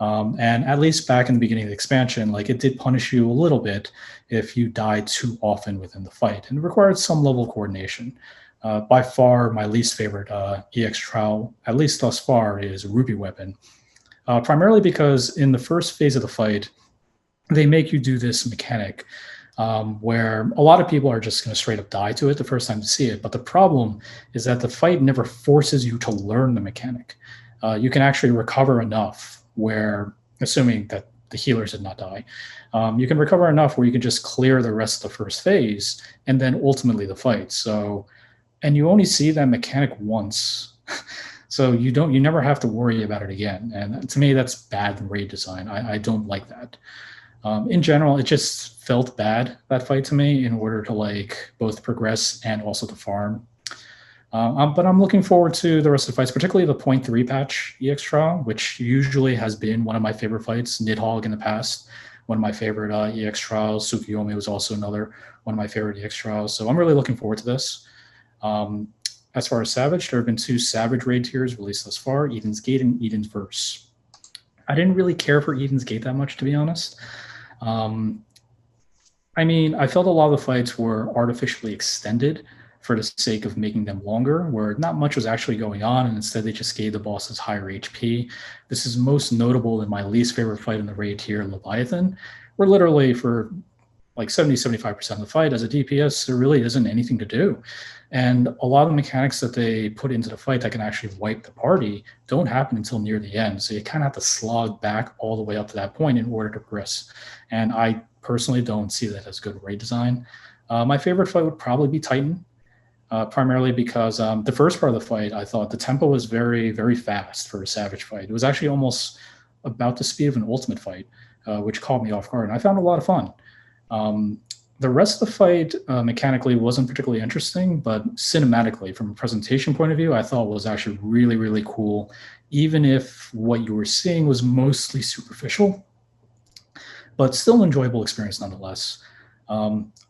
And at least back in the beginning of the expansion, like it did punish you a little bit if you died too often within the fight, and it required some level of coordination. By far, my least favorite EX trial, at least thus far, is Ruby Weapon. Primarily because in the first phase of the fight, they make you do this mechanic where a lot of people are just going to straight up die to it the first time to see it. But the problem is that the fight never forces you to learn the mechanic. You can actually recover enough where, assuming that the healers did not die, you can recover enough where you can just clear the rest of the first phase and then ultimately the fight. So, and you only see that mechanic once. So you never have to worry about it again. And to me, that's bad raid design. I don't like that. In general, it just felt bad, that fight to me, in order to like both progress and also to farm. But I'm looking forward to the rest of the fights, particularly the 0.3 patch EX trial, which usually has been one of my favorite fights. Nidhogg in the past, one of my favorite EX trials. Tsukiyomi was also another one of my favorite EX trials. So I'm really looking forward to this. As far as Savage, there have been 2 Savage raid tiers released thus far, Eden's Gate and Eden's Verse. I didn't really care for Eden's Gate that much, to be honest. I mean, I felt a lot of the fights were artificially extended for the sake of making them longer, where not much was actually going on, and instead they just gave the bosses higher HP. This is most notable in my least favorite fight in the raid tier, Leviathan, where literally for like 70-75% of the fight as a DPS, there really isn't anything to do. And a lot of the mechanics that they put into the fight that can actually wipe the party don't happen until near the end. So you kind of have to slog back all the way up to that point in order to progress. And I personally don't see that as good raid design. My favorite fight would probably be Titan. Primarily because the first part of the fight, I thought the tempo was very, very fast for a Savage fight. It was actually almost about the speed of an Ultimate fight, which caught me off guard, and I found it a lot of fun. The rest of the fight mechanically wasn't particularly interesting, but cinematically, from a presentation point of view, I thought was actually really, really cool, even if what you were seeing was mostly superficial, but still an enjoyable experience nonetheless.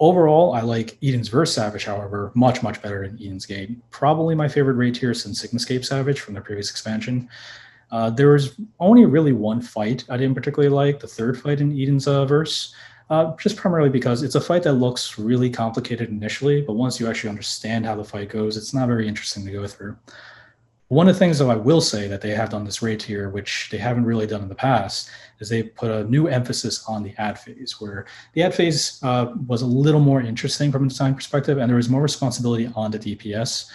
Overall, I like Eden's Verse Savage, however, much, much better than Eden's Gate. Probably my favorite raid tier since Sigmascape Savage from the previous expansion. There was only really one fight I didn't particularly like, the third fight in Eden's verse, just primarily because it's a fight that looks really complicated initially, but once you actually understand how the fight goes, it's not very interesting to go through. One of the things, though, I will say that they have done this raid tier, which they haven't really done in the past, is they put a new emphasis on the ad phase, where the ad phase was a little more interesting from a design perspective, and there was more responsibility on the DPS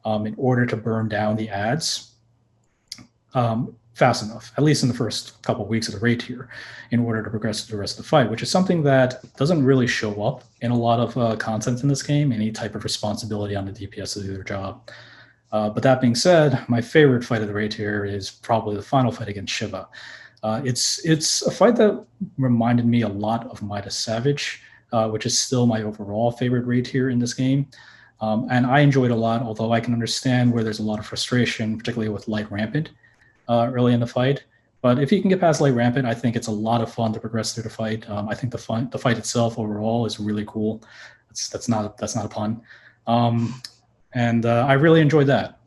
in order to burn down the ads fast enough, at least in the first couple of weeks of the raid tier, in order to progress to the rest of the fight, which is something that doesn't really show up in a lot of content in this game, any type of responsibility on the DPS to do their job. But that being said, my favorite fight of the raid tier is probably the final fight against Shiva. It's a fight that reminded me a lot of Midas Savage, which is still my overall favorite raid tier in this game. And I enjoyed a lot, although I can understand where there's a lot of frustration, particularly with Light Rampant early in the fight. But if you can get past Light Rampant, I think it's a lot of fun to progress through the fight. I think the fight itself overall is really cool. That's not a pun. And I really enjoyed that.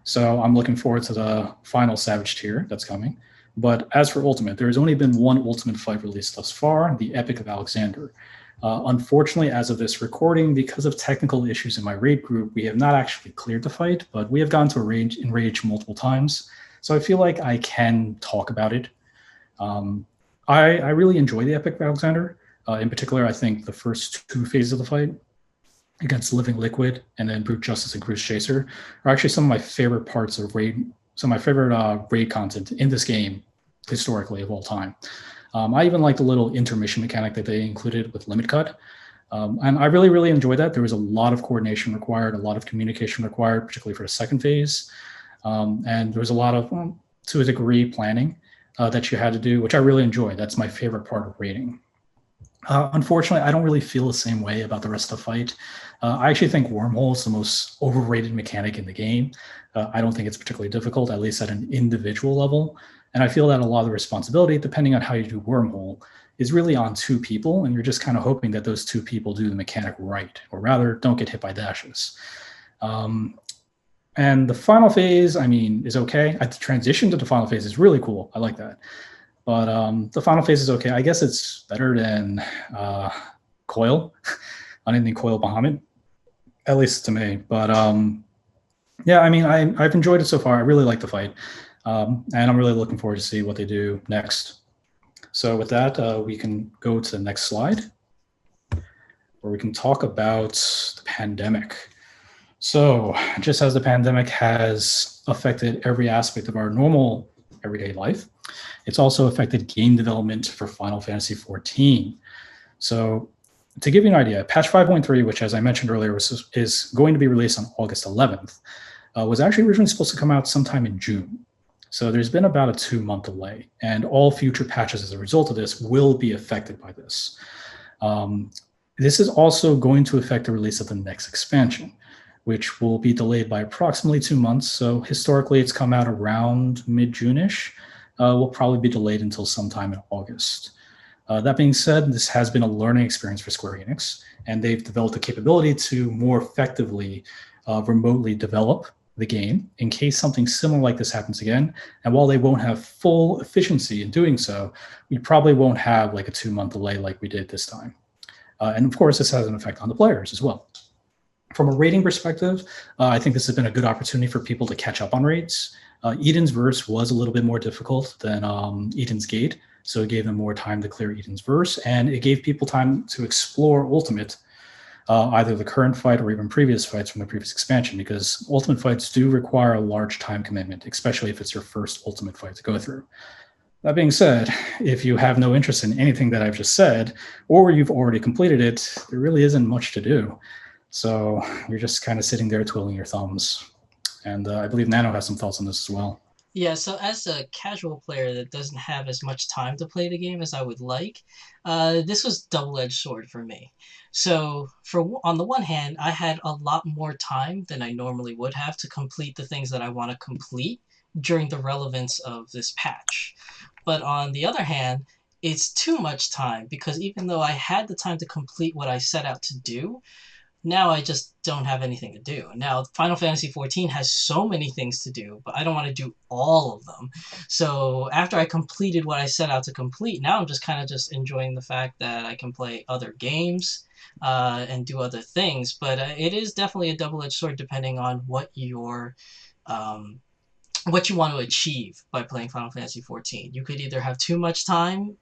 So I'm looking forward to the final Savage tier that's coming. But as for Ultimate, there has only been one Ultimate fight released thus far, the Epic of Alexander. Unfortunately, as of this recording, because of technical issues in my raid group, we have not actually cleared the fight, but we have gone to Enrage multiple times. So I feel like I can talk about it. I really enjoy the Epic of Alexander. In particular, I think the first two phases of the fight, against Living Liquid and then Brute Justice and Cruise Chaser, are actually some of my favorite parts of raid, some of my favorite raid content in this game historically of all time. I even like the little intermission mechanic that they included with Limit Cut. And I really, really enjoyed that. There was a lot of coordination required, a lot of communication required, particularly for the second phase. And there was a lot of, to a degree, planning that you had to do, which I really enjoyed. That's my favorite part of raiding. Unfortunately, I don't really feel the same way about the rest of the fight. I actually think Wormhole is the most overrated mechanic in the game. I don't think it's particularly difficult, at least at an individual level. And I feel that a lot of the responsibility, depending on how you do Wormhole, is really on two people, and you're just kind of hoping that those two people do the mechanic right, or rather, don't get hit by dashes. And the final phase, I mean, is okay. The transition to the final phase is really cool. I like that. But the final phase is okay. I guess it's better than Coil, Unending Coil Bahamut, at least to me. But yeah, I mean, I've enjoyed it so far. I really like the fight. And I'm really looking forward to see what they do next. So with that, we can go to the next slide, where we can talk about the pandemic. So just as the pandemic has affected every aspect of our normal everyday life, it's also affected game development for Final Fantasy XIV. So to give you an idea, patch 5.3, which as I mentioned earlier is going to be released on August 11th, was actually originally supposed to come out sometime in June. So there's been about a 2-month delay, and all future patches as a result of this will be affected by this. This is also going to affect the release of the next expansion, which will be delayed by approximately 2 months. So historically, it's come out around mid-June-ish. Will probably be delayed until sometime in August. That being said, this has been a learning experience for Square Enix, and they've developed the capability to more effectively remotely develop the game in case something similar like this happens again. And while they won't have full efficiency in doing so, we probably won't have like a 2-month delay like we did this time. And of course, this has an effect on the players as well. From a rating perspective, I think this has been a good opportunity for people to catch up on raids. Eden's Verse was a little bit more difficult than Eden's Gate, so it gave them more time to clear Eden's Verse, and it gave people time to explore Ultimate, either the current fight or even previous fights from the previous expansion, because Ultimate fights do require a large time commitment, especially if it's your first Ultimate fight to go through. That being said, if you have no interest in anything that I've just said, or you've already completed it, there really isn't much to do. So you're just kind of sitting there twiddling your thumbs. And I believe Nano has some thoughts on this as well. Yeah, so as a casual player that doesn't have as much time to play the game as I would like, this was double-edged sword for me. So on the one hand, I had a lot more time than I normally would have to complete the things that I want to complete during the relevance of this patch. But on the other hand, it's too much time, because even though I had the time to complete what I set out to do, now I just don't have anything to do. Now, Final Fantasy XIV has so many things to do, but I don't want to do all of them. So after I completed what I set out to complete, now I'm just kind of just enjoying the fact that I can play other games and do other things. But it is definitely a double-edged sword depending on um, what you want to achieve by playing Final Fantasy XIV. You could either have too much time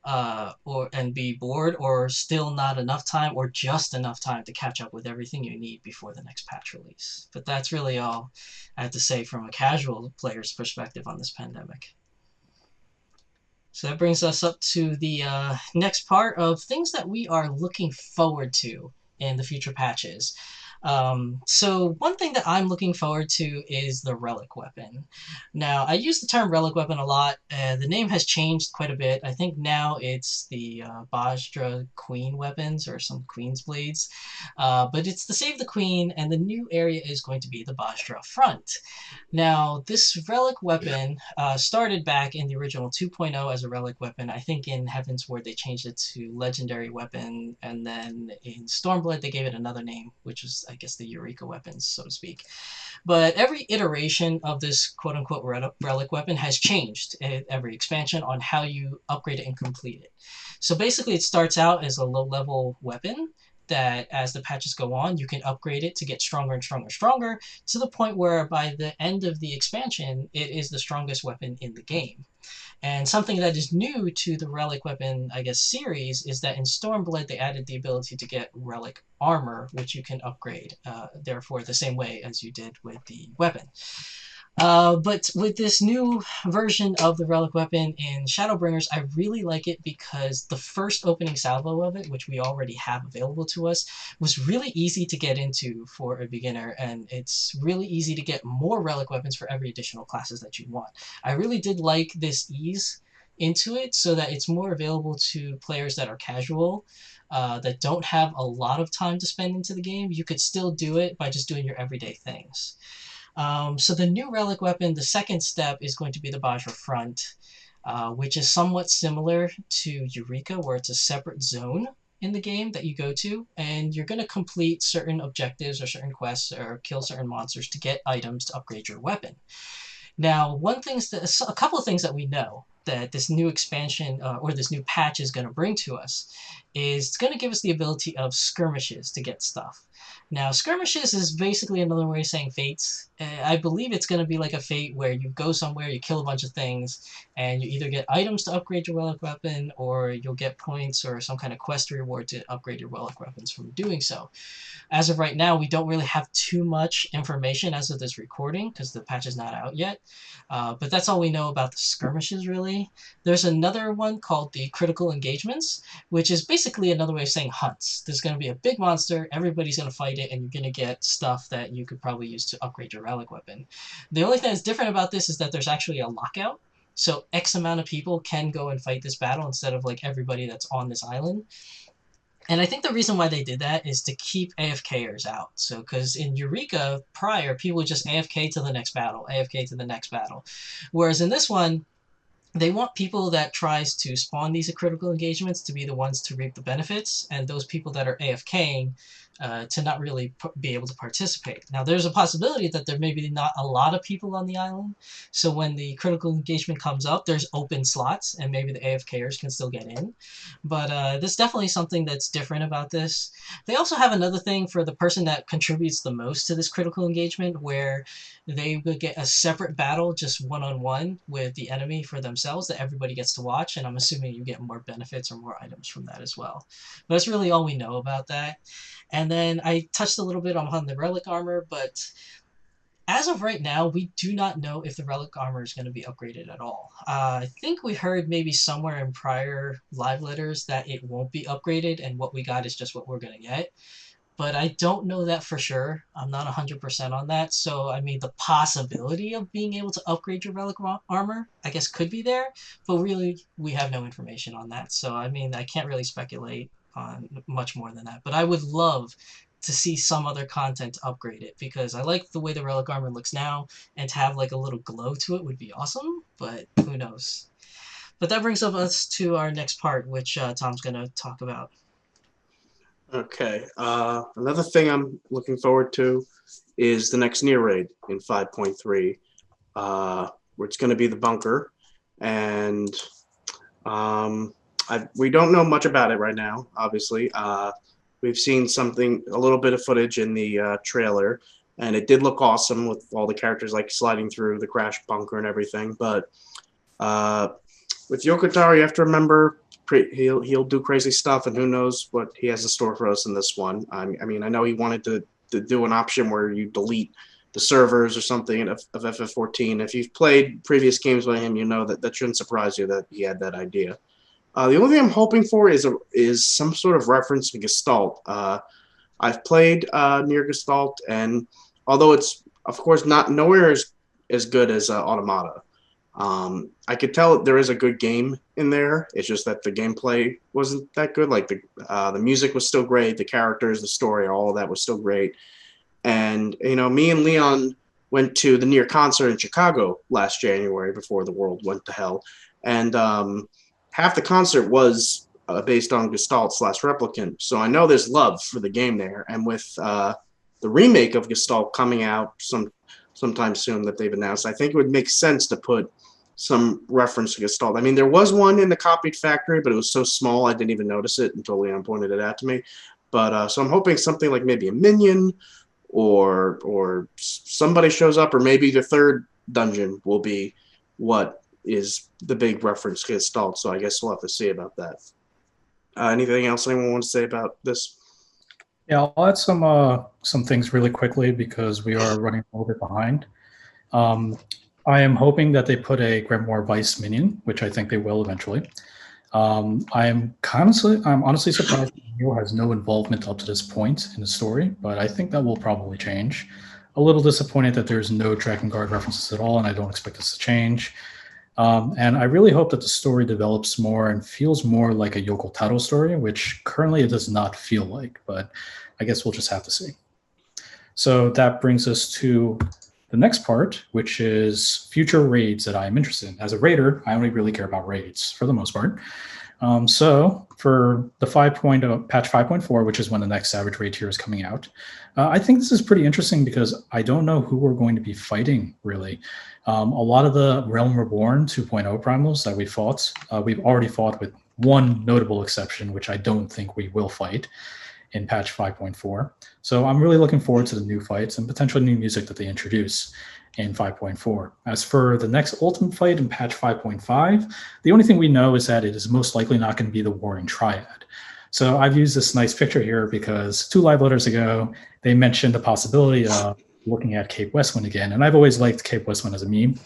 and be bored, or still not enough time, or just enough time to catch up with everything you need before the next patch release. But that's really all I have to say from a casual player's perspective on this pandemic. So that brings us up to the next part of things that we are looking forward to in the future patches. So one thing that I'm looking forward to is the relic weapon. Now, I use the term relic weapon a lot. The name has changed quite a bit. I think now it's the Bajra Queen weapons, or some Queen's blades. But it's the Save the Queen, and the new area is going to be the Bajra Front. Now, this relic weapon started back in the original 2.0 as a relic weapon. I think in Heaven's Ward they changed it to legendary weapon, and then in Stormblood they gave it another name, which was, I guess, the Eureka weapons, so to speak. But every iteration of this quote-unquote relic weapon has changed at every expansion on how you upgrade it and complete it. So basically it starts out as a low-level weapon that, as the patches go on, you can upgrade it to get stronger and stronger and stronger, to the point where by the end of the expansion, it is the strongest weapon in the game. And something that is new to the Relic Weapon, I guess, series is that in Stormblood they added the ability to get Relic Armor, which you can upgrade, therefore the same way as you did with the weapon. But with this new version of the Relic Weapon in Shadowbringers, I really like it because the first opening salvo of it, which we already have available to us, was really easy to get into for a beginner, and it's really easy to get more Relic Weapons for every additional classes that you want. I really did like this ease into it so that it's more available to players that are casual, that don't have a lot of time to spend into the game. You could still do it by just doing your everyday things. So the new relic weapon, the second step, is going to be the Bajra Front, which is somewhat similar to Eureka, where it's a separate zone in the game that you go to, and you're going to complete certain objectives or certain quests or kill certain monsters to get items to upgrade your weapon. Now, a couple of things that we know that this new expansion or this new patch is going to bring to us is it's going to give us the ability of skirmishes to get stuff. Now, skirmishes is basically another way of saying fates. I believe it's going to be like a fate where you go somewhere, you kill a bunch of things, and you either get items to upgrade your relic weapon, or you'll get points or some kind of quest reward to upgrade your relic weapons from doing so. As of right now, we don't really have too much information as of this recording because the patch is not out yet. But that's all we know about the skirmishes, really. There's another one called the critical engagements, which is basically another way of saying hunts. There's going to be a big monster, everybody's going to fight it, and you're going to get stuff that you could probably use to upgrade your relic weapon. The only thing that's different about this is that there's actually a lockout. So X amount of people can go and fight this battle instead of like everybody that's on this island. And I think the reason why they did that is to keep AFKers out. So, because in Eureka prior, people would just AFK to the next battle, AFK to the next battle. Whereas in this one, they want people that tries to spawn these critical engagements to be the ones to reap the benefits, and those people that are AFKing to not really be able to participate. Now, there's a possibility that there may be not a lot of people on the island, so when the critical engagement comes up, there's open slots, and maybe the AFKers can still get in. But there's definitely something that's different about this. They also have another thing for the person that contributes the most to this critical engagement, where they would get a separate battle, just one-on-one with the enemy for themselves, that everybody gets to watch, and I'm assuming you get more benefits or more items from that as well. But that's really all we know about that. And then I touched a little bit on the relic armor, but as of right now, we do not know if the relic armor is going to be upgraded at all. I think we heard maybe somewhere in prior live letters that it won't be upgraded, and what we got is just what we're going to get. But I don't know that for sure. I'm not 100% on that. So, I mean, the possibility of being able to upgrade your relic armor, I guess, could be there. But really, we have no information on that. So, I mean, I can't really speculate on much more than that. But I would love to see some other content to upgrade it, because I like the way the relic armor looks now, and to have like a little glow to it would be awesome. But who knows? But that brings us to our next part, which Tom's going to talk about. Okay. Another thing I'm looking forward to is the next Near Raid in 5.3, where it's going to be the bunker, and we don't know much about it right now. Obviously, we've seen a little bit of footage in the trailer, and it did look awesome with all the characters like sliding through the crash bunker and everything. But with Yoko Taro, you have to remember he'll do crazy stuff, and who knows what he has in store for us in this one. I mean, I know he wanted to do an option where you delete the servers or something of FF14. If you've played previous games by him, you know that shouldn't surprise you that he had that idea. The only thing I'm hoping for is some sort of reference to Gestalt. I've played near Gestalt, and although it's of course nowhere as good as Automata, I could tell there is a good game in there. It's just that the gameplay wasn't that good. Like the music was still great, the characters, the story, all of that was still great. And me and Leon went to the Near concert in Chicago last January before the world went to hell, and half the concert was based on Gestalt/Replicant. So I know there's love for the game there, and with the remake of Gestalt coming out sometime soon that they've announced, I think it would make sense to put some reference to Gestalt. I mean, there was one in the copied factory, but it was so small I didn't even notice it until Leon pointed it out to me. But so I'm hoping something like maybe a minion or somebody shows up, or maybe the third dungeon will be what is the big reference to Gestalt. So I guess we'll have to see about that. Anything else anyone wants to say about this? Yeah, I'll add some things really quickly because we are running a little bit behind. I am hoping that they put a Grimoire Vice minion, which I think they will eventually. I'm honestly surprised that Neil has no involvement up to this point in the story, but I think that will probably change. A little disappointed that there's no Drakengard references at all, and I don't expect this to change. And I really hope that the story develops more and feels more like a Yoko Taro story, which currently it does not feel like, but I guess we'll just have to see. So that brings us to the next part, which is future raids that I'm interested in. As a raider, I only really care about raids for the most part. So for the patch 5.4, which is when the next Savage Raid tier is coming out, I think this is pretty interesting because I don't know who we're going to be fighting, really. A lot of the Realm Reborn 2.0 primals that we fought, we've already fought with one notable exception, which I don't think we will fight in patch 5.4. So I'm really looking forward to the new fights and potential new music that they introduce in 5.4. As for the next ultimate fight in patch 5.5, the only thing we know is that it is most likely not going to be the Warring Triad. So I've used this nice picture here because 2 live loaders ago, they mentioned the possibility of looking at Cape Westwind again. And I've always liked Cape Westwind as a meme.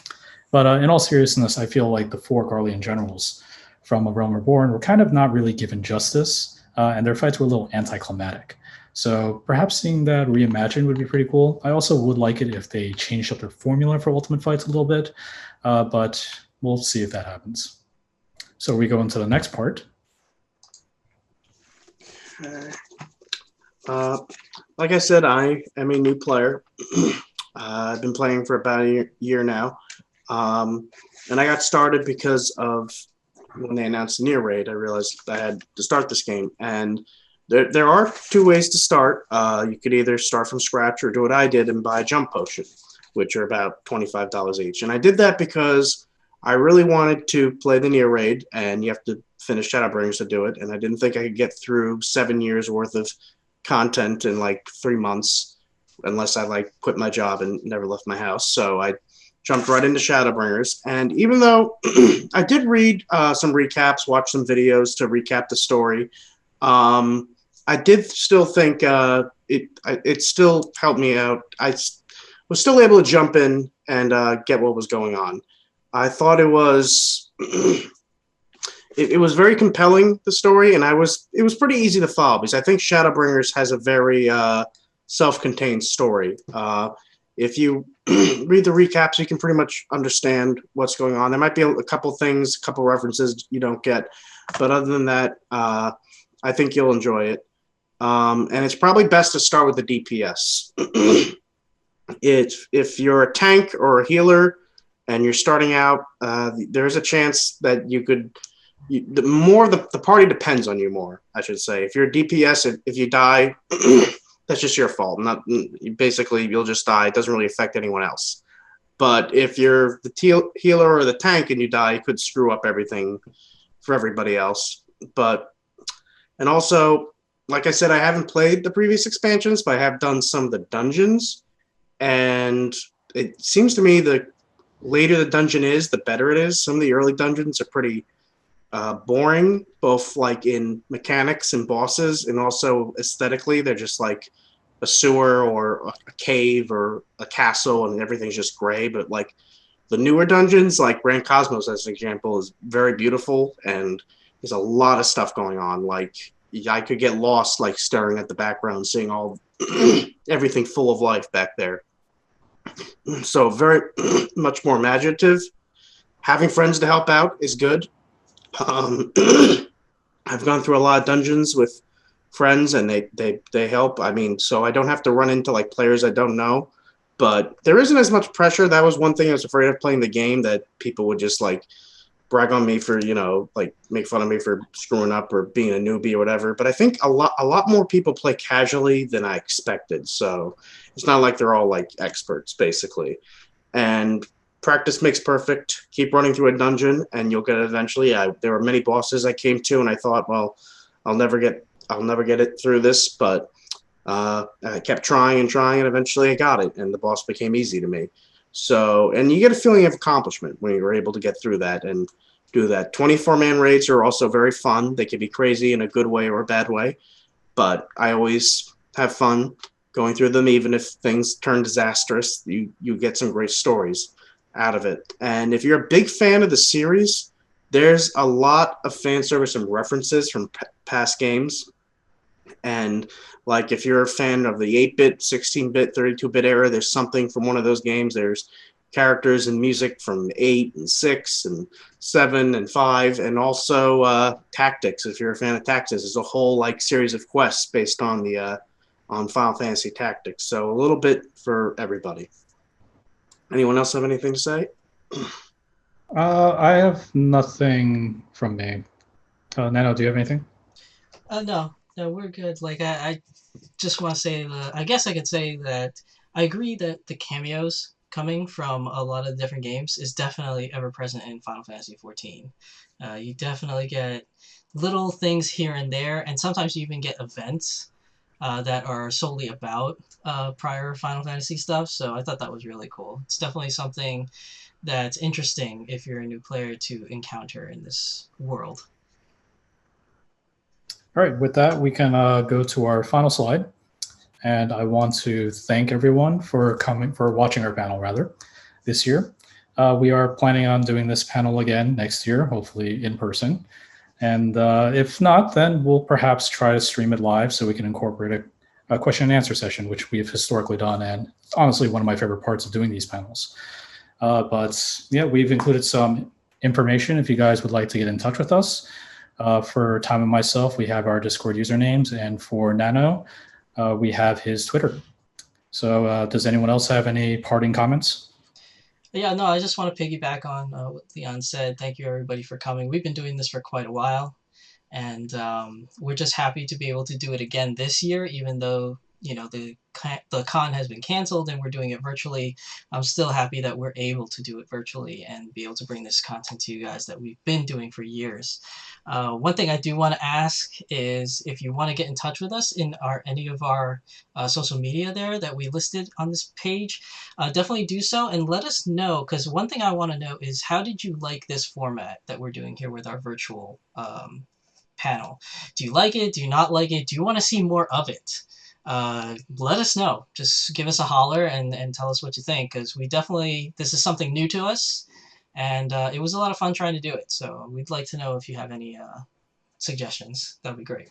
But in all seriousness, I feel like the 4 Garlean generals from A Realm Reborn were kind of not really given justice, and their fights were a little anticlimactic. So perhaps seeing that reimagined would be pretty cool. I also would like it if they changed up their formula for ultimate fights a little bit, but we'll see if that happens. So we go into the next part. Like I said, I am a new player. I've been playing for about a year now, and I got started because of when they announced the Near Raid. I realized I had to start this game, and there are 2 ways to start. You could either start from scratch or do what I did and buy a jump potion, which are about $25 each. And I did that because I really wanted to play the Near Raid, and you have to finish Shadowbringers to do it. And I didn't think I could get through 7 years worth of content in like 3 months, unless I quit my job and never left my house. So I jumped right into Shadowbringers. And even though I did read some recaps, watch some videos to recap the story, I did still think it still helped me out. I was still able to jump in and get what was going on. I thought it was it was very compelling, the story, and it was pretty easy to follow because I think Shadowbringers has a very self-contained story. If you read the recaps, you can pretty much understand what's going on. There might be a couple things, a couple references you don't get, but other than that, I think you'll enjoy it. And it's probably best to start with the DPS. If you're a tank or a healer and you're starting out, there's a chance that you could the more the party depends on you more, I should say. If you're a DPS, if you die, that's just your fault. Not basically, you'll just die. It doesn't really affect anyone else. But if you're the healer or the tank and you die, it could screw up everything for everybody else. And also, like I said, I haven't played the previous expansions, but I have done some of the dungeons. And it seems to me the later the dungeon is, the better it is. Some of the early dungeons are pretty boring, both like in mechanics and bosses, and also aesthetically. They're just like a sewer or a cave or a castle, and everything's just gray. But like the newer dungeons, like Grand Cosmos as an example, is very beautiful, and there's a lot of stuff going on. Like I could get lost like staring at the background, seeing all everything full of life back there. So very much more imaginative. Having friends to help out is good. I've gone through a lot of dungeons with friends, and they help. I mean, so I don't have to run into like players I don't know, but there isn't as much pressure. That was one thing I was afraid of playing the game, that people would just like brag on me for, like make fun of me for screwing up or being a newbie or whatever. But I think a lot more people play casually than I expected. So it's not like they're all like experts basically. And practice makes perfect. Keep running through a dungeon and you'll get it eventually. There were many bosses I came to and I thought, well, I'll never get it through this, but I kept trying and eventually I got it, and the boss became easy to me. So, and you get a feeling of accomplishment when you're able to get through that and do that. 24-man raids are also very fun. They can be crazy in a good way or a bad way, but I always have fun going through them. Even if things turn disastrous, you get some great stories out of it. And if you're a big fan of the series, there's a lot of fan service and references from past games. And like if you're a fan of the 8-bit, 16-bit, 32-bit era, there's something from one of those games. There's characters and music from 8 and 6 and 7 and 5, and also Tactics. If you're a fan of Tactics, there's a whole like series of quests based on the on Final Fantasy Tactics. So a little bit for everybody. Anyone else have anything to say? I have nothing from me. Nano, do you have anything? No, we're good. Like I just want to say that I guess I could say that I agree that the cameos coming from a lot of different games is definitely ever present in Final Fantasy XIV. You definitely get little things here and there, and sometimes you even get events that are solely about prior Final Fantasy stuff. So I thought that was really cool. It's definitely something that's interesting if you're a new player to encounter in this world. All right, with that, we can go to our final slide. And I want to thank everyone for watching our panel this year. We are planning on doing this panel again next year, hopefully in person. And if not, then we'll perhaps try to stream it live so we can incorporate a question and answer session, which we've historically done. And it's honestly one of my favorite parts of doing these panels. But yeah, we've included some information if you guys would like to get in touch with us. For Tom and myself, we have our Discord usernames, and for Nano, we have his Twitter. So does anyone else have any parting comments? Yeah, no, I just want to piggyback on what Leon said. Thank you, everybody, for coming. We've been doing this for quite a while, and we're just happy to be able to do it again this year, even though the con has been canceled and we're doing it virtually. I'm still happy that we're able to do it virtually and be able to bring this content to you guys that we've been doing for years. One thing I do want to ask is if you want to get in touch with us in any of our social media there that we listed on this page, definitely do so and let us know, because one thing I want to know is how did you like this format that we're doing here with our virtual panel? Do you like it? Do you not like it? Do you want to see more of it? Let us know. Just give us a holler and tell us what you think, because this is something new to us, and it was a lot of fun trying to do it. So we'd like to know if you have any suggestions. That'd be great.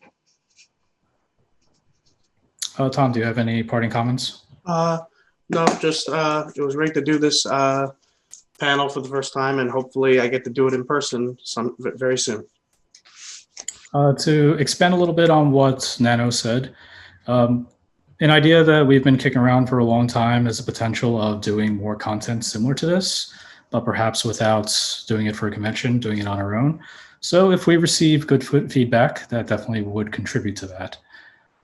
Tom, do you have any parting comments? No, just it was great to do this panel for the first time, and hopefully I get to do it in person very soon. To expand a little bit on what Nano said, an idea that we've been kicking around for a long time is the potential of doing more content similar to this, but perhaps without doing it for a convention, doing it on our own. So if we receive good feedback, that definitely would contribute to that.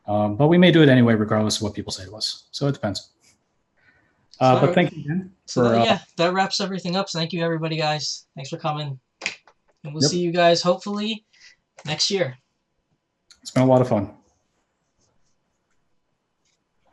But we may do it anyway, regardless of what people say to us. So it depends. But thank you again. Yeah, that wraps everything up. So thank you, everybody, guys. Thanks for coming. And we'll see you guys hopefully next year. It's been a lot of fun.